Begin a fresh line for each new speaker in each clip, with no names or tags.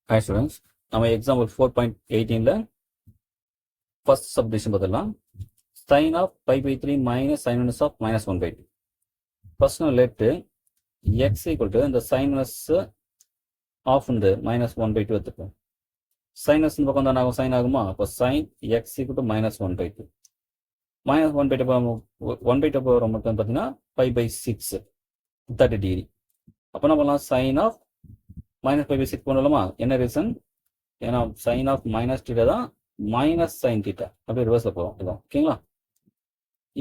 Hi students, நம்ம example 4.18ல first subdivision பார்த்துடலாம். Sin of pi by 3 minus sin inverse of minus 1 by 2. First நம்ம let x equal to இந்த sin inverse of இந்த minus 1 by 2 எடுத்துப்போம். sin inverse இந்த பக்கம் தான் ஆகும் sin ஆகுமா? அப்போ sin x equal to minus 1 by 2. minus 1 by 2 1 by 2 போகிற மட்டும் பார்த்தீங்கன்னா pi by 6 30 degree. அப்போ நம்ம பண்ணலாம் sin of minus pi by 6 பண்ணலாமா? என்ன ரீசன்? ஏன்னா sin of minus theta தான் minus sin theta. அப்படியே ரிவர்ஸ்ல போகும் இதான் ஓகேங்களா?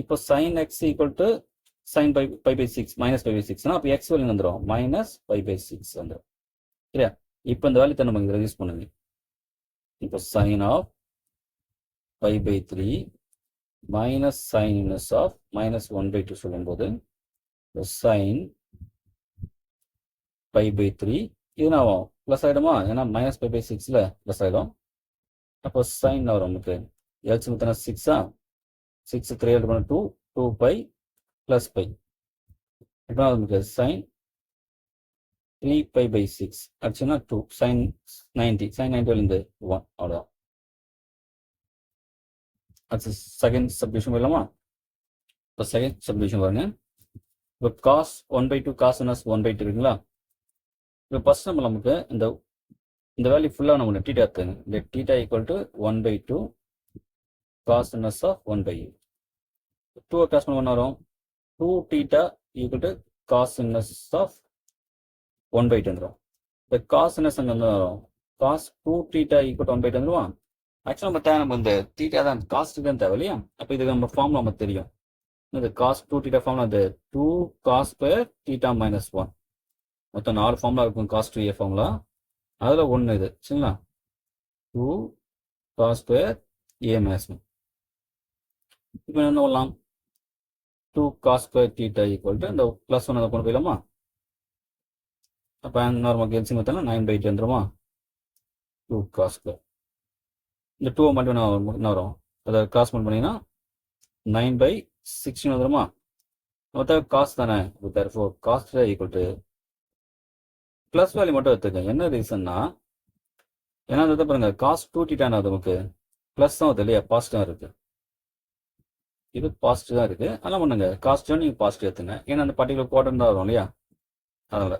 இப்போ sin x equal to sin pi by 6 minus pi by 6 அப்போ x வேல்யூ வந்துடும் minus pi by 6 வந்துடும் சரியா? இப்போ இந்த வேல்யூ நம்ம இதில் யூஸ் பண்ணுங்க. இப்போ sin of pi by 3 minus sin inverse of minus 1 by 2 சொல்லும்போது sin pi by 3 இது என்ன ஆகும் ப்ளஸ் ஆகிடுமா? ஏன்னா மைனஸ் பை பை 6ல் ப்ளஸ் ஆகிடும். அப்போ சைன் வரும் நமக்கு எல்சி முத்தனா 6 6 3 பண்ண 2 2 பை ப்ளஸ் பை. இப்போ நமக்கு சைன் 3 பை பை 6 ஆச்சுன்னா 2 சைன் 90 சைன் 90லேருந்து 1 அவ்வளோதான். அது செகண்ட் சப்டிவிஷன் வரலாமா? இப்போ செகண்ட் சப்டிவிஷன் பாருங்க. இப்போ cos 1 by 2 cos inverse 1 by 2 இருக்குங்களா? இப்போ ஃபர்ஸ்ட் நம்ம நமக்கு இந்த வேல்யூ ஃபுல்லாக நம்ம டீட்டா எடுத்துங்க. இந்த theta equal to 1 by 2 cos inverse of 1 by 2 cos பண்ண வரும் 2 theta equal to cos inverse of 1 by 2 வந்துடும். இப்போ காஸ் இன்வர்ஸ் அங்கே வந்து வரும் cos 2 theta equal to 1 by 2 வந்துடுவான். ஆக்சுவலாக நம்ம தேவை நம்ம இந்த டீட்டா தான் காஸ்ட் தான் தேவை இல்லையா? அப்போ இதுக்கு நம்ம ஃபார்முலா நமக்கு தெரியும். இந்த காஸ் 2 டீட்டா ஃபார்முலா அது 2 காஸ் ஸ்கொயர் டீட்டா மைனஸ் 1 மொத்தம் 4 ஃபார்முலா இருக்கும் காஸ் 2a ஃபார்முலா. அதில் ஒன்று இது சரிங்களா? 2 காஸ் ஸ்கொயர் a மைனஸ் 1. இப்போ என்ன பண்ணலாம்? 2 cos square theta equal to இந்த ப்ளஸ் 1 அதை கொண்டு போயிடலாமா? அப்போ நார்மல் எல்சி பார்த்தோன்னா 9 by 2 வந்துருமா? 2 காஸ் ஸ்கொயர் இந்த 2 மட்டும் என்ன வரும்? அதை கிராஸ் பண்ணிங்கன்னா 9 by 16 வந்துருமா? மொத்தம் காசு தானே. Therefore cos equal to plus value மட்டும் எடுத்துக்கங்க. என்ன ரீசன்னா ஏன்னா அதை பாருங்க காஸ் 2 டீட்டான அது நமக்கு ப்ளஸ் தான் வருது இல்லையா? பாசிட்டிவ் இருக்கு. இது பாசிட்டிவ் தான் இருக்கு. அதெல்லாம் பண்ணுங்க காஸ் 2 நீங்கள் பாசிட்டிவ் எடுத்துங்க. ஏன்னா அந்த பர்டிகுலர் குவாட்ரண்ட் தான் வரும் இல்லையா? அதனால